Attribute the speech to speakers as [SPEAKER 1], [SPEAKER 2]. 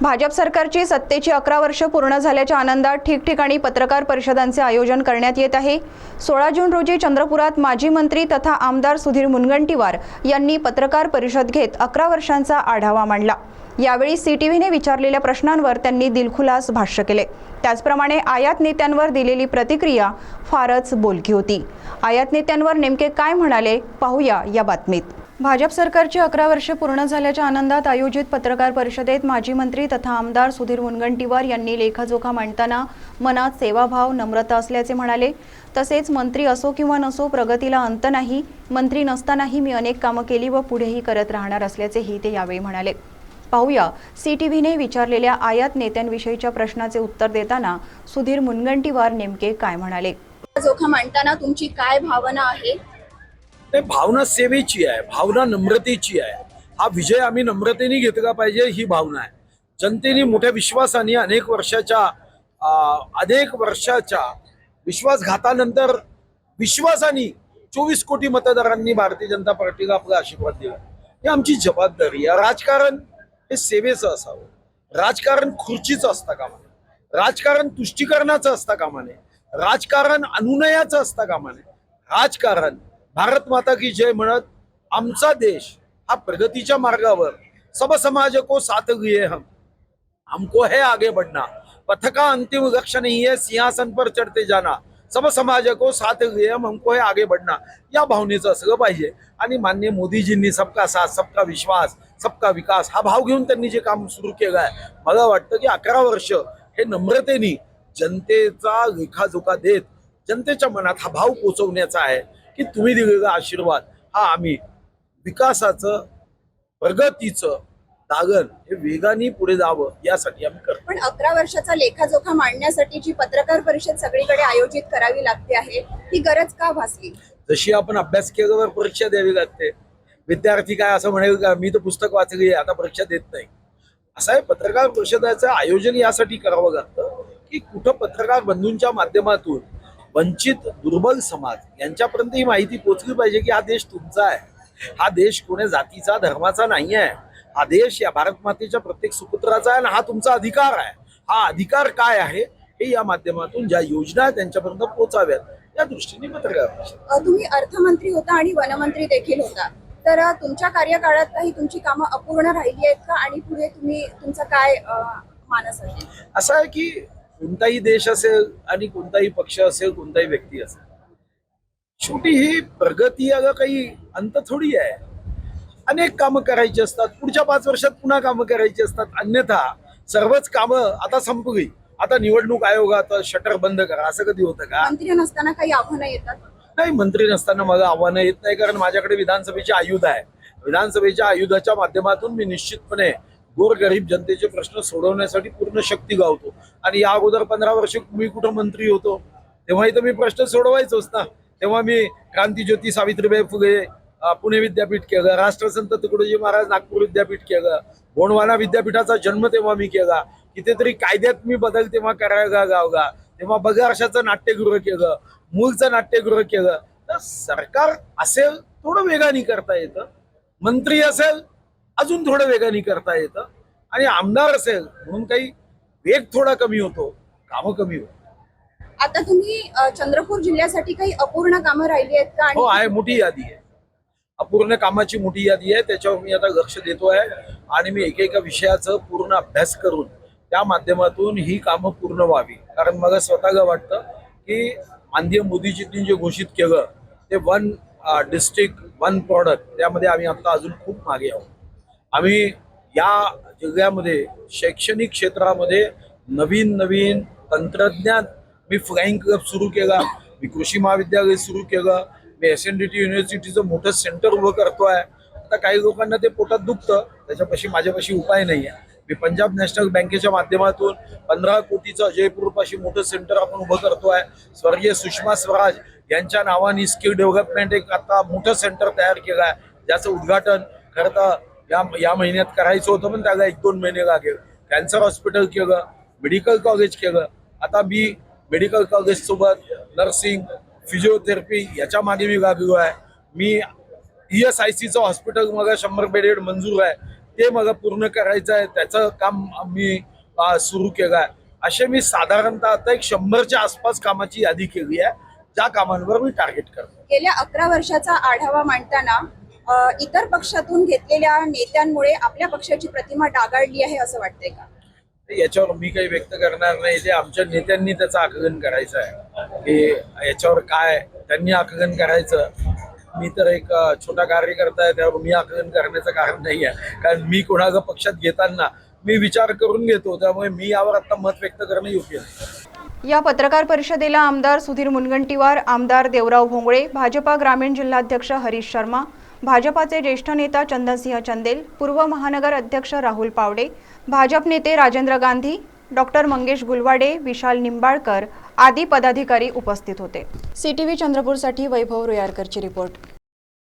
[SPEAKER 1] भाजप सरकारची सत्तेची 11 वर्ष पूर्ण झाल्याच्या आनंदात ठिकठिकाणी पत्रकार परिषदांचे आयोजन करण्यात येत आहे। 16 जून रोजी चंद्रपुरात माजी मंत्री तथा आमदार सुधीर मुनगंटीवार यांनी पत्रकार परिषद घेत 11 वर्षांचा आढावा मांडला। यावेळी सीटीव्हीने विचारलेल्या प्रश्नांवर त्यांनी दिलखुलास भाष्य केले। त्याचप्रमाणे आयात नेत्यांवर दिलेली प्रतिक्रिया फारच बोलकी होती। आयात नेत्यांवर नेमके काय म्हणाले पाहूया या बातमीत। भाजप सरकारची 11 वर्षे पूर्ण झाल्याच्या आनंदात आयोजित पत्रकार परिषदेत माजी मंत्री तथा आमदार सुधीर मुनगंटीवार यांनी लेखाजोखा मांडताना मनात सेवाभाव नम्रता असल्याचे म्हणाले। तसेच मंत्री असो किंवा नसो प्रगतीला अंत नाही, मंत्री नसतानाही मी अनेक कामं केली व पुढेही करत राहणार असल्याचेही ते यावेळी म्हणाले। पाहूया सीटीव्हीने विचारलेल्या आयात नेत्यांविषयीच्या प्रश्नाचे उत्तर देताना सुधीर मुनगंटीवार नेमके काय म्हणाले।
[SPEAKER 2] जोखा मांडताना तुमची काय भावना आहे?
[SPEAKER 3] ते भावना सेवेची आहे, भावना नम्रतेची आहे। हा विजय आम्ही नम्रतेने घेतला पाहिजे ही भावना आहे। जनतेने मोठ्या विश्वासाने अनेक वर्षाच्या विश्वासघातानंतर विश्वासाने 24 कोटी मतदारांनी भारतीय जनता पार्टीला आपला आशीर्वाद दिला। ही आमची जबाबदारी आहे। राजकारण हे सेवेचं असावं, राजकारण खुर्चीचं असता कामा नये, राजकारण तुष्टीकरणाचं असता कामा नये, राजकारण अनुनयाचं असता कामा नये। राजकारण भारत माता की जय म्हणत आमचा देश हा प्रगतीच्या मार्गावर सब समाज को साथ लिए हमको है आगे बढ़ना, पथ का अंतिम लक्ष्य नहीं है सिंहासन पर चढ़ते जाना, सब समाज को साथ लिए हमको है आगे बढ़ना या भावनेचं असलं पाहिजे। आणि माननीय मोदीजींनी सबका साथ सबका विश्वास सबका विकास हा भाव घेऊन त्यांनी जे काम सुरू केलं आहे, मला वाटतं की 11 वर्ष हे नम्रतेने जनतेचा लेखाजोखा देत जनतेच्या मनात हा भाव पोचवण्याचा आहे की तुम्ही दिलेला आशीर्वाद हा आम्ही विकासाचं प्रगतीचं दालन हे वेगाने पुढे जावं यासाठी आम्ही करतो।
[SPEAKER 2] पण 11 वर्षाचा लेखाजोखा मांडण्यासाठी जी पत्रकार परिषद सगळीकडे आयोजित करावी लागते आहे ती गरज का भासली?
[SPEAKER 3] जशी आपण अभ्यास केल्यावर परीक्षा द्यावी लागते। विद्यार्थी काय असं म्हणेल का मी तर पुस्तक वाचली आता परीक्षा देत नाही, असं आहे। पत्रकार परिषदेचं आयोजन यासाठी करावं लागतं की कुठं पत्रकार बंधूंच्या माध्यमातून वंचित दुर्बल समाज यांच्यापर्यंत ही माहिती पोहोचली पाहिजे की हा देश तुमचा आहे, हा देश कोणी जातीचा धर्माचा नाही आहे, हा देश या भारत मातेच्या प्रत्येक सुपुत्राचा आहे आणि हा तुमचा अधिकार आहे। हा अधिकार काय आहे हे या माध्यमातून ज्या योजना आहेत त्यांच्यापर्यंत पोहोचाव्यात या दृष्टीने पत्रकार परिषद।
[SPEAKER 2] तुम्ही अर्थमंत्री होता आणि वनमंत्री देखील होता, तर तुमच्या कार्यकाळात काही तुमची कामं अपूर्ण राहिली आहेत का आणि पुढे तुमचा काय मानस आहे?
[SPEAKER 3] असं आहे की कोणताही देश असेल आणि कोणताही पक्ष असेल, कोणताही व्यक्ती असेल, शेवटी ही प्रगती अगं काही अंत थोडी आहे। अनेक कामं करायची असतात, पुढच्या 5 वर्षात पुन्हा कामं करायची असतात, अन्यथा सर्वच कामं आता संपली, आता निवडणूक आयोगात शटर बंद करा असं कधी होतं का?
[SPEAKER 2] मंत्री नसताना काही आव्हानं येतात?
[SPEAKER 3] नाही, मंत्री नसताना मला आव्हानं येत नाही, कारण माझ्याकडे विधानसभेचे आयुध आहे। विधानसभेच्या आयुधाच्या माध्यमातून मी निश्चितपणे गोरगरीब जनतेचे प्रश्न सोडवण्यासाठी पूर्ण शक्ती गावतो। आणि या अगोदर 15 वर्ष मी कुठं मंत्री होतो तेव्हाही तर मी प्रश्न सोडवायचोच ना। तेव्हा मी क्रांतीज्योती सावित्रीबाई फुले पुणे विद्यापीठ केलं, राष्ट्रसंत तुकडोजी महाराज नागपूर विद्यापीठ केलं, गोंडवाना विद्यापीठाचा जन्म तेव्हा मी केला, कितीतरी कायद्यात मी बदल तेव्हा करायला गावला, तेव्हा बगारशाचं नाट्यगृह केलं, मूलचं नाट्यगृह केलं। तर सरकार असेल थोडं वेगाने करता येतं, मंत्री असेल अजून थोडं वेगाने करता येतं, आणि आमदार असेल म्हणून काही वेग थोडा कमी होतो, कामं कमी होतो।
[SPEAKER 2] आता तुम्ही चंद्रपूर जिल्ह्यासाठी काही अपूर्ण कामं राहिली आहेत का?
[SPEAKER 3] हो आहे, मोठी यादी आहे, अपूर्ण कामाची मोठी यादी आहे। त्याच्यावर मी आता लक्ष देतो आहे आणि मी एकेका विषयाचं पूर्ण अभ्यास करून त्या माध्यमातून ही कामं पूर्ण व्हावी। कारण मला स्वतःला वाटतं की माननीय मोदीजींनी जे घोषित केलं ते 1 डिस्ट्रिक्ट 1 प्रॉडक्ट, त्यामध्ये आम्ही आता अजून खूप मागे आहोत। आम्ही या जिल्ह्यामध्ये शैक्षणिक क्षेत्रामध्ये नवीन तंत्रज्ञान, मी फ्लाइंग क्लब सुरू केला, मी कृषी महाविद्यालय सुरू केलं, मी SNDT युनिव्हर्सिटीचं मोठं सेंटर उभं करतोय। आता काही लोकांना ते पोटात दुखतं, त्याच्यापाशी माझ्यापाशी उपाय नाही आहे। मी पंजाब नॅशनल बँकेच्या माध्यमातून 15 कोटीचं जयपूरपाशी मोठं सेंटर आपण उभं करतोय। स्वर्गीय सुषमा स्वराज यांच्या नावाने स्किल डेव्हलपमेंट एक आता मोठं सेंटर तयार केलं आहे, ज्याचं उद्घाटन खरं तर या महिन्यात करायचं होतं, पण त्याला 1-2 महिने लागेल। कॅन्सर हॉस्पिटल केलं, मेडिकल कॉलेज केलं, आता मी मेडिकल कॉलेज सोबत नर्सिंग फिजिओथेरपी याच्या मागे मी लागलो आहे। मी ESICचं हॉस्पिटल मला 100 बेडेड मंजूर आहे, ते मला पूर्ण करायचं आहे, त्याचं काम मी सुरू केलं आहे. असे मी साधारणतः आता एक 100च्या आसपास कामाची यादी केली आहे, ज्या कामांवर मी टार्गेट करतो.
[SPEAKER 2] गेल्या 11 वर्षाचा आढावा मांडताना इतर पक्षातून घेतलेल्या नेत्यांमुळे आपल्या पक्षाची प्रतिमा डागाळली आहे असं वाटतंय का?
[SPEAKER 3] याच्यावर मी काही व्यक्त करणार नाही. ते आमच्या नेत्यांनी त्याचं आकलन करायचं आहे की याच्यावर काय त्यांनी आकलन करायचं. मी तर एक छोटा कार्यकर्ता आहे, त्यावर मी आकलन करण्याचं कारण नाही आहे. कारण मी कोणाचा पक्षात घेताना मी विचार करून घेतो, त्यामुळे मी यावर आता मत व्यक्त करणं योग्य नाही.
[SPEAKER 1] या पत्रकार परिषदेला आमदार सुधीर मुनगंटीवार, आमदार देवराव भोंगळे, भाजपा ग्रामीण जिल्हाध्यक्ष हरीश शर्मा, भाजपाचे ज्येष्ठ नेता चंदनसिंह चंदेल, पूर्व महानगर अध्यक्ष राहुल पावडे, भाजप नेते राजेंद्र गांधी, डॉक्टर मंगेश गुलवाडे, विशाल निंबाळकर आदी पदाधिकारी उपस्थित होते. CTV चंद्रपूरसाठी वैभव रुयारकरची रिपोर्ट.